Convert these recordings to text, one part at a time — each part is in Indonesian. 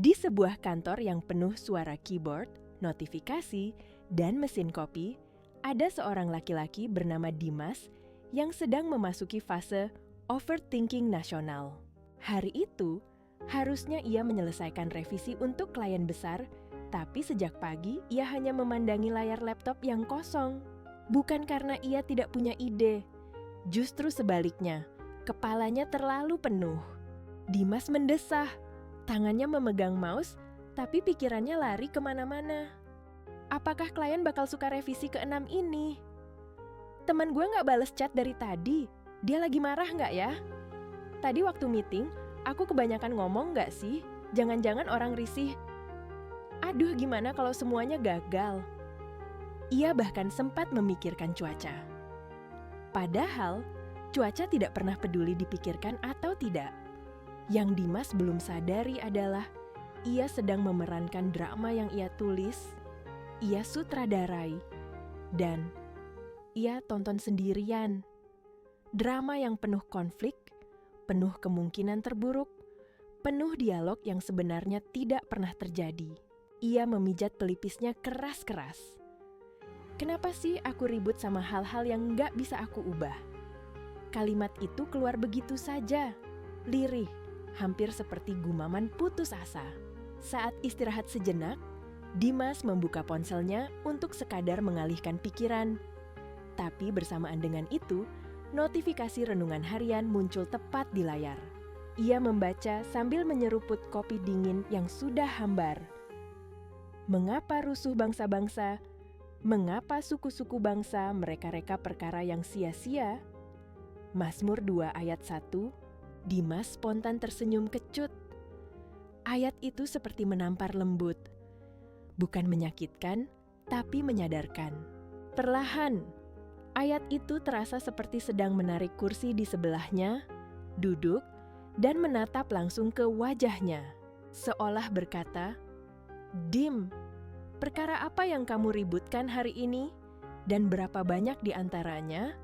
Di sebuah kantor yang penuh suara keyboard, notifikasi, dan mesin kopi, ada seorang laki-laki bernama Dimas yang sedang memasuki fase overthinking nasional. Hari itu, harusnya ia menyelesaikan revisi untuk klien besar, tapi sejak pagi ia hanya memandangi layar laptop yang kosong. Bukan karena ia tidak punya ide, justru sebaliknya, kepalanya terlalu penuh. Dimas mendesah, tangannya memegang mouse, tapi pikirannya lari kemana-mana. Apakah klien bakal suka revisi ke-6 ini? Teman gue nggak bales chat dari tadi, dia lagi marah nggak ya? Tadi waktu meeting, aku kebanyakan ngomong nggak sih? Jangan-jangan orang risih. Aduh, gimana kalau semuanya gagal? Ia bahkan sempat memikirkan cuaca. Padahal, cuaca tidak pernah peduli dipikirkan atau tidak. Yang Dimas belum sadari adalah ia sedang memerankan drama yang ia tulis, ia sutradarai, dan ia tonton sendirian. Drama yang penuh konflik, penuh kemungkinan terburuk, penuh dialog yang sebenarnya tidak pernah terjadi. Ia memijat pelipisnya keras-keras. Kenapa sih aku ribut sama hal-hal yang nggak bisa aku ubah? Kalimat itu keluar begitu saja, lirih, hampir seperti gumaman putus asa. Saat istirahat sejenak, Dimas membuka ponselnya untuk sekadar mengalihkan pikiran. Tapi bersamaan dengan itu, notifikasi renungan harian muncul tepat di layar. Ia membaca sambil menyeruput kopi dingin yang sudah hambar. Mengapa rusuh bangsa-bangsa? Mengapa suku-suku bangsa mereka-reka perkara yang sia-sia? Mazmur 2 ayat 1, Dimas spontan tersenyum kecut. Ayat itu seperti menampar lembut. Bukan menyakitkan, tapi menyadarkan. Perlahan, ayat itu terasa seperti sedang menarik kursi di sebelahnya, duduk, dan menatap langsung ke wajahnya. Seolah berkata, "Dim, perkara apa yang kamu ributkan hari ini? Dan berapa banyak di antaranya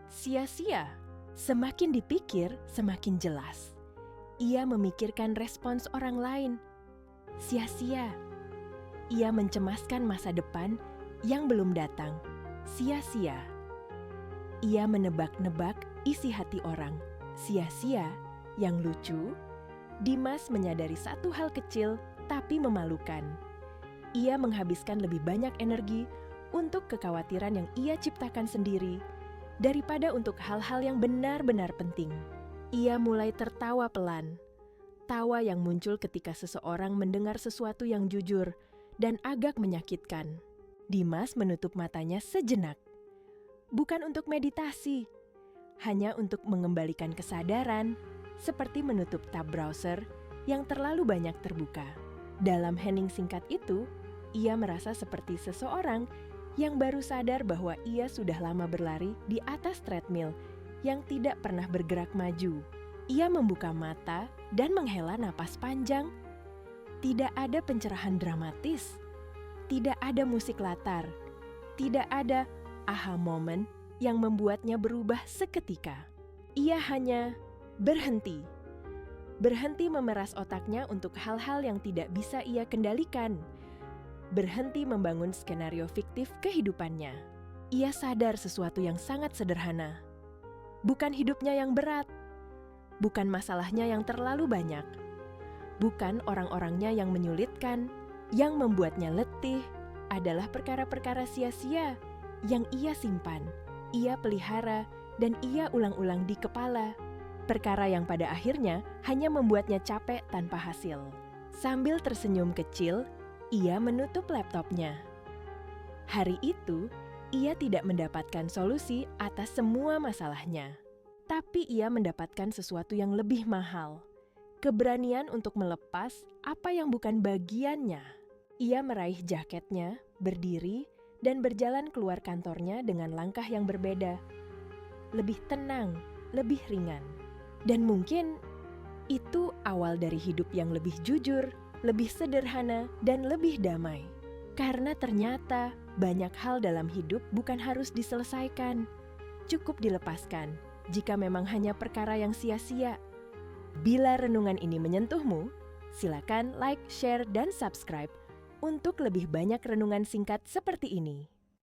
sia-sia?" Semakin dipikir, semakin jelas. Ia memikirkan respons orang lain. Sia-sia. Ia mencemaskan masa depan yang belum datang. Sia-sia. Ia menebak-nebak isi hati orang. Sia-sia. Yang lucu, Dimas menyadari satu hal kecil tapi memalukan. Ia menghabiskan lebih banyak energi untuk kekhawatiran yang ia ciptakan sendiri daripada untuk hal-hal yang benar-benar penting. Ia mulai tertawa pelan. Tawa yang muncul ketika seseorang mendengar sesuatu yang jujur dan agak menyakitkan. Dimas menutup matanya sejenak. Bukan untuk meditasi, hanya untuk mengembalikan kesadaran, seperti menutup tab browser yang terlalu banyak terbuka. Dalam hening singkat itu, ia merasa seperti seseorang yang baru sadar bahwa ia sudah lama berlari di atas treadmill yang tidak pernah bergerak maju. Ia membuka mata dan menghela napas panjang. Tidak ada pencerahan dramatis, tidak ada musik latar, tidak ada aha moment yang membuatnya berubah seketika. Ia hanya berhenti. Berhenti memeras otaknya untuk hal-hal yang tidak bisa ia kendalikan. Berhenti membangun skenario fiktif kehidupannya. Ia sadar sesuatu yang sangat sederhana. Bukan hidupnya yang berat. Bukan masalahnya yang terlalu banyak. Bukan orang-orangnya yang menyulitkan, yang membuatnya letih. Adalah perkara-perkara sia-sia yang ia simpan, ia pelihara, dan ia ulang-ulang di kepala. Perkara yang pada akhirnya hanya membuatnya capek tanpa hasil. Sambil tersenyum kecil, ia menutup laptopnya. Hari itu, ia tidak mendapatkan solusi atas semua masalahnya. Tapi ia mendapatkan sesuatu yang lebih mahal. Keberanian untuk melepas apa yang bukan bagiannya. Ia meraih jaketnya, berdiri, dan berjalan keluar kantornya dengan langkah yang berbeda. Lebih tenang, lebih ringan. Dan mungkin itu awal dari hidup yang lebih jujur, lebih sederhana, dan lebih damai. Karena ternyata banyak hal dalam hidup bukan harus diselesaikan. Cukup dilepaskan jika memang hanya perkara yang sia-sia. Bila renungan ini menyentuhmu, Silakan like, share, dan subscribe untuk lebih banyak renungan singkat seperti ini.